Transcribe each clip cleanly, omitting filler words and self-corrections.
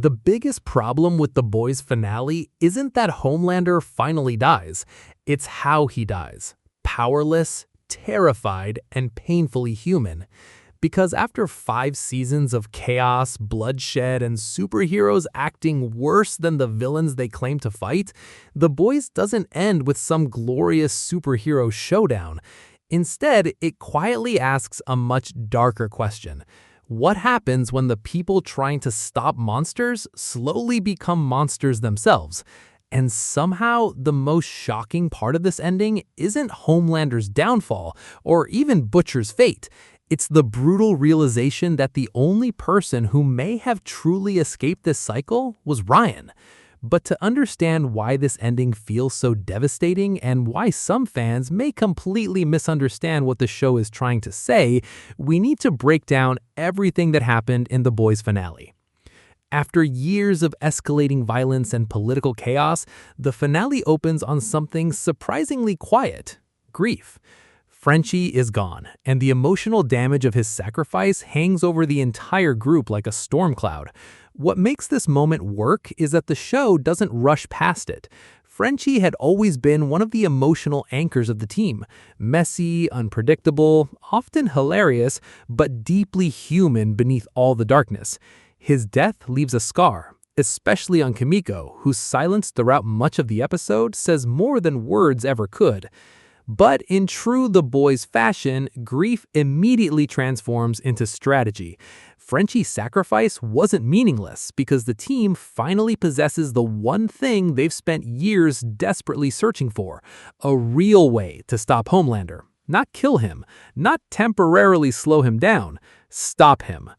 The biggest problem with The Boys finale isn't that Homelander finally dies, it's how he dies. Powerless, terrified, and painfully human. Because after 5 seasons of chaos, bloodshed, and superheroes acting worse than the villains they claim to fight, The Boys doesn't end with some glorious superhero showdown. Instead, it quietly asks a much darker question. What happens when the people trying to stop monsters slowly become monsters themselves? And somehow, the most shocking part of this ending isn't Homelander's downfall or even Butcher's fate. It's the brutal realization that the only person who may have truly escaped this cycle was Ryan. But to understand why this ending feels so devastating and why some fans may completely misunderstand what the show is trying to say, we need to break down everything that happened in The Boys finale. After years of escalating violence and political chaos, the finale opens on something surprisingly quiet: grief. Frenchie is gone, and the emotional damage of his sacrifice hangs over the entire group like a storm cloud. What makes this moment work is that the show doesn't rush past it. Frenchie had always been one of the emotional anchors of the team. Messy, unpredictable, often hilarious, but deeply human beneath all the darkness. His death leaves a scar, especially on Kimiko, whose silence throughout much of the episode says more than words ever could. But in true The Boys fashion, grief immediately transforms into strategy. Frenchie's sacrifice wasn't meaningless because the team finally possesses the one thing they've spent years desperately searching for: a real way to stop Homelander. Not kill him, not temporarily slow him down, stop him.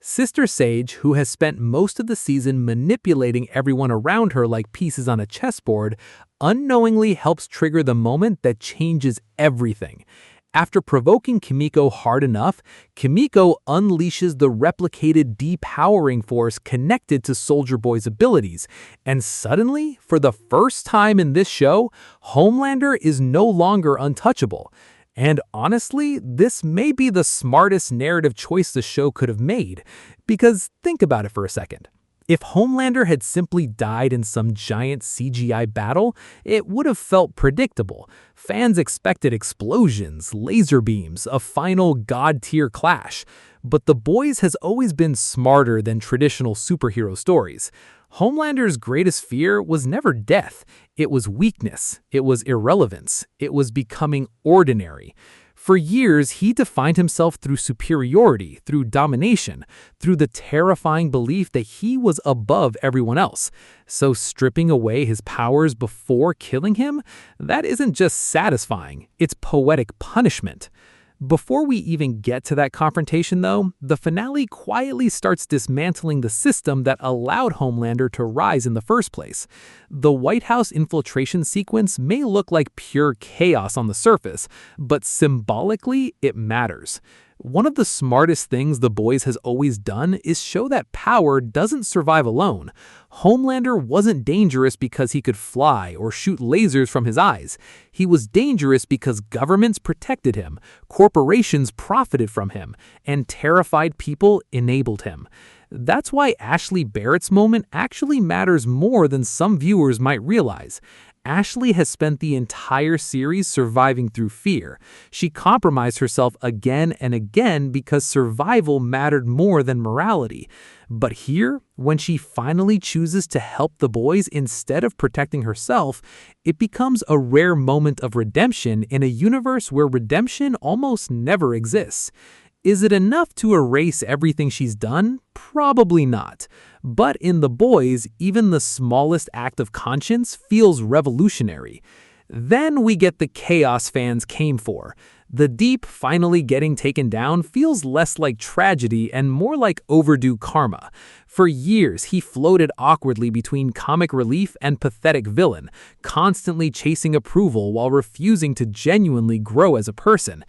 Sister Sage, who has spent most of the season manipulating everyone around her like pieces on a chessboard, unknowingly helps trigger the moment that changes everything. After provoking Kimiko hard enough, Kimiko unleashes the replicated depowering force connected to Soldier Boy's abilities, and suddenly, for the first time in this show, Homelander is no longer untouchable. And honestly, this may be the smartest narrative choice the show could have made, because think about it for a second. If Homelander had simply died in some giant CGI battle, it would have felt predictable. Fans expected explosions, laser beams, a final god-tier clash. But The Boys has always been smarter than traditional superhero stories. Homelander's greatest fear was never death. It was weakness. It was irrelevance. It was becoming ordinary. For years, he defined himself through superiority, through domination, through the terrifying belief that he was above everyone else. So stripping away his powers before killing him, that isn't just satisfying, it's poetic punishment. Before we even get to that confrontation, though, the finale quietly starts dismantling the system that allowed Homelander to rise in the first place. The White House infiltration sequence may look like pure chaos on the surface, but symbolically, it matters. One of the smartest things The Boys has always done is show that power doesn't survive alone. Homelander wasn't dangerous because he could fly or shoot lasers from his eyes. He was dangerous because governments protected him, corporations profited from him, and terrified people enabled him. That's why Ashley Barrett's moment actually matters more than some viewers might realize. Ashley has spent the entire series surviving through fear. She compromised herself again and again because survival mattered more than morality. But here, when she finally chooses to help the boys instead of protecting herself, it becomes a rare moment of redemption in a universe where redemption almost never exists. Is it enough to erase everything she's done? Probably not. But in The Boys, even the smallest act of conscience feels revolutionary. Then we get the chaos fans came for. The Deep finally getting taken down feels less like tragedy and more like overdue karma. For years, he floated awkwardly between comic relief and pathetic villain, constantly chasing approval while refusing to genuinely grow as a person.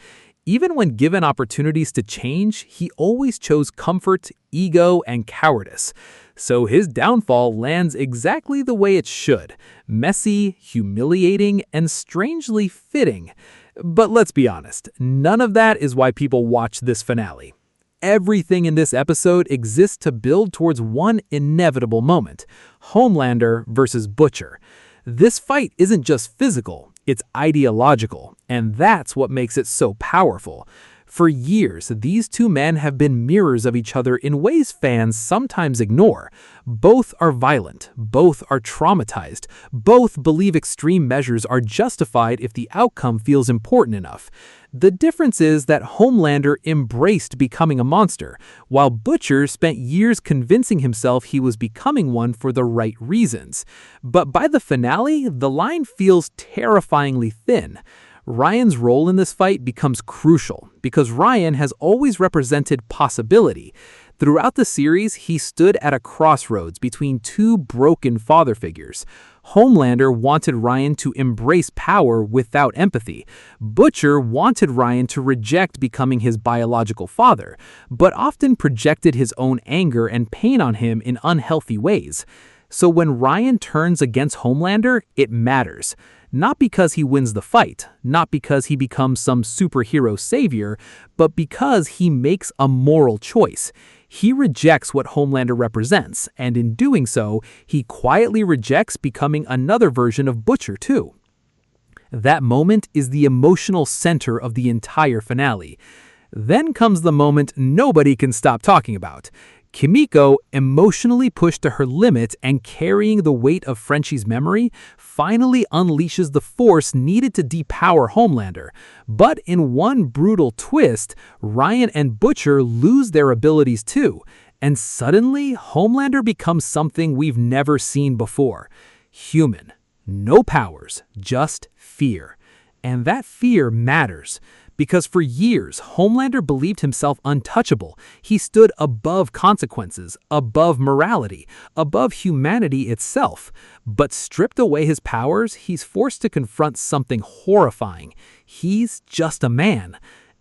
Even when given opportunities to change, he always chose comfort, ego, and cowardice. So his downfall lands exactly the way it should: messy, humiliating, and strangely fitting. But let's be honest, none of that is why people watch this finale. everything in this episode exists to build towards one inevitable moment: Homelander versus Butcher. This fight isn't just physical, it's ideological, and that's what makes it so powerful. For years, these two men have been mirrors of each other in ways fans sometimes ignore. Both are violent, both are traumatized, both believe extreme measures are justified if the outcome feels important enough. The difference is that Homelander embraced becoming a monster, while Butcher spent years convincing himself he was becoming one for the right reasons. But by the finale, the line feels terrifyingly thin. Ryan's role in this fight becomes crucial because Ryan has always represented possibility. Throughout the series, he stood at a crossroads between two broken father figures. Homelander wanted Ryan to embrace power without empathy. Butcher wanted Ryan to reject becoming his biological father, but often projected his own anger and pain on him in unhealthy ways. So when Ryan turns against Homelander, it matters. Not because he wins the fight, not because he becomes some superhero savior, but because he makes a moral choice. He rejects what Homelander represents, and in doing so, he quietly rejects becoming another version of Butcher too. That moment is the emotional center of the entire finale. Then comes the moment nobody can stop talking about. Kimiko, emotionally pushed to her limit and carrying the weight of Frenchie's memory, finally unleashes the force needed to depower Homelander. But in one brutal twist, Ryan and Butcher lose their abilities too, and suddenly Homelander becomes something we've never seen before. Human. No powers, just fear. And that fear matters. Because for years, Homelander believed himself untouchable. He stood above consequences, above morality, above humanity itself. But stripped away his powers, he's forced to confront something horrifying. He's just a man.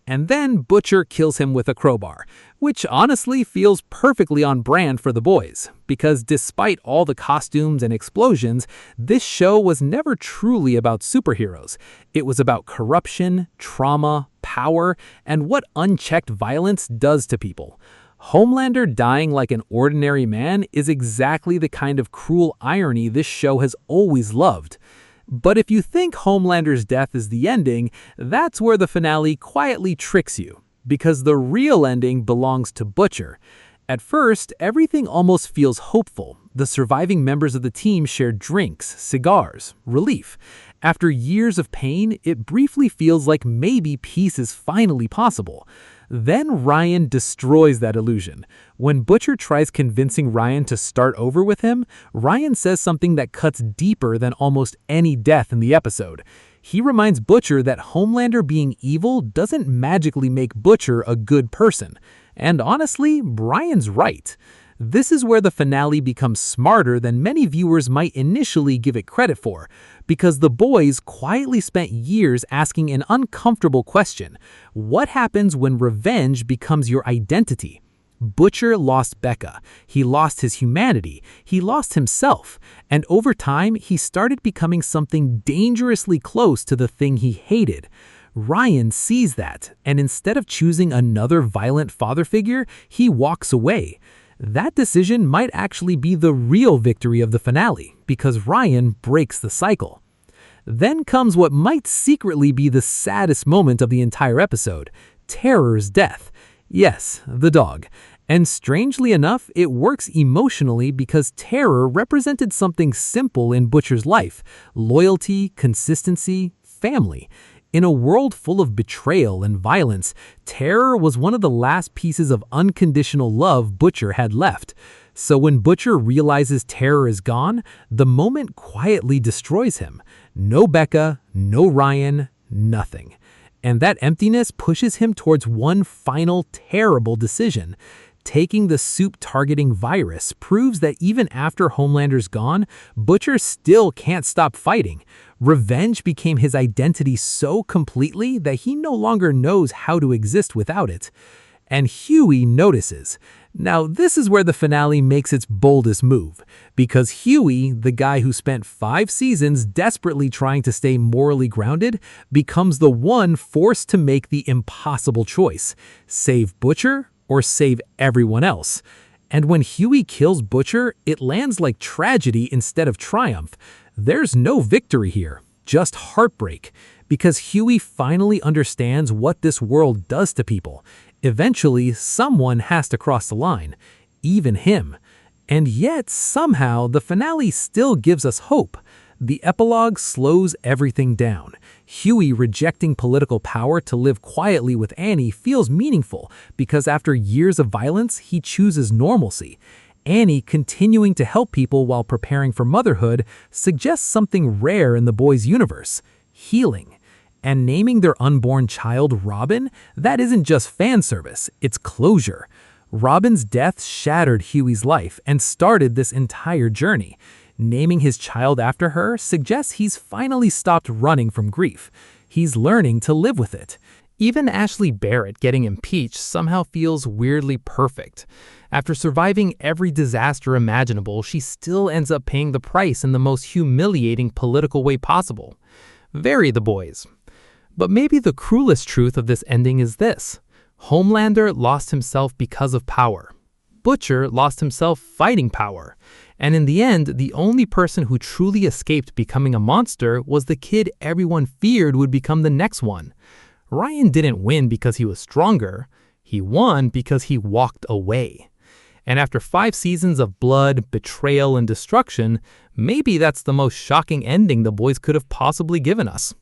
And then Butcher kills him with a crowbar, which honestly feels perfectly on brand for the boys, because despite all the costumes and explosions, this show was never truly about superheroes. It was about corruption, trauma, power, and what unchecked violence does to people. Homelander dying like an ordinary man is exactly the kind of cruel irony this show has always loved. But if you think Homelander's death is the ending, that's where the finale quietly tricks you, because the real ending belongs to Butcher. At first, everything almost feels hopeful. The surviving members of the team share drinks, cigars, relief. After years of pain, it briefly feels like maybe peace is finally possible. Then Ryan destroys that illusion. When Butcher tries convincing Ryan to start over with him, Ryan says something that cuts deeper than almost any death in the episode. He reminds Butcher that Homelander being evil doesn't magically make Butcher a good person. And honestly, Ryan's right. This is where the finale becomes smarter than many viewers might initially give it credit for, because the boys quietly spent years asking an uncomfortable question: what happens when revenge becomes your identity? Butcher lost Becca, he lost his humanity, he lost himself, and over time he started becoming something dangerously close to the thing he hated. Ryan sees that, and instead of choosing another violent father figure, he walks away. That decision might actually be the real victory of the finale, because Ryan breaks the cycle. Then comes what might secretly be the saddest moment of the entire episode: Terror's death. Yes, the dog. And strangely enough, it works emotionally because Terror represented something simple in Butcher's life: loyalty, consistency, family. In a world full of betrayal and violence, Terror was one of the last pieces of unconditional love Butcher had left. So when Butcher realizes Terror is gone, the moment quietly destroys him. No Becca, no Ryan, nothing. And that emptiness pushes him towards one final terrible decision. Taking the soup-targeting virus proves that even after Homelander's gone, Butcher still can't stop fighting. Revenge became his identity so completely that he no longer knows how to exist without it. And Hughie notices. Now, this is where the finale makes its boldest move, because Hughie, the guy who spent 5 seasons desperately trying to stay morally grounded, becomes the one forced to make the impossible choice: save Butcher or save everyone else. And when Hughie kills Butcher, it lands like tragedy instead of triumph. There's no victory here, just heartbreak, because Hughie finally understands what this world does to people. Eventually, someone has to cross the line, even him. And yet, somehow, the finale still gives us hope. The epilogue slows everything down. Hughie rejecting political power to live quietly with Annie feels meaningful because after years of violence, he chooses normalcy. Annie continuing to help people while preparing for motherhood suggests something rare in the boys' universe: healing. And naming their unborn child Robin, that isn't just fan service, it's closure. Robin's death shattered Hughie's life and started this entire journey. Naming his child after her suggests he's finally stopped running from grief. He's learning to live with it. Even Ashley Barrett getting impeached somehow feels weirdly perfect. After surviving every disaster imaginable, she still ends up paying the price in the most humiliating political way possible. Very The Boys. But maybe the cruelest truth of this ending is this: Homelander lost himself because of power. Butcher lost himself fighting power. And in the end, the only person who truly escaped becoming a monster was the kid everyone feared would become the next one. Ryan didn't win because he was stronger. He won because he walked away. And after 5 seasons of blood, betrayal, and destruction, maybe that's the most shocking ending the boys could have possibly given us.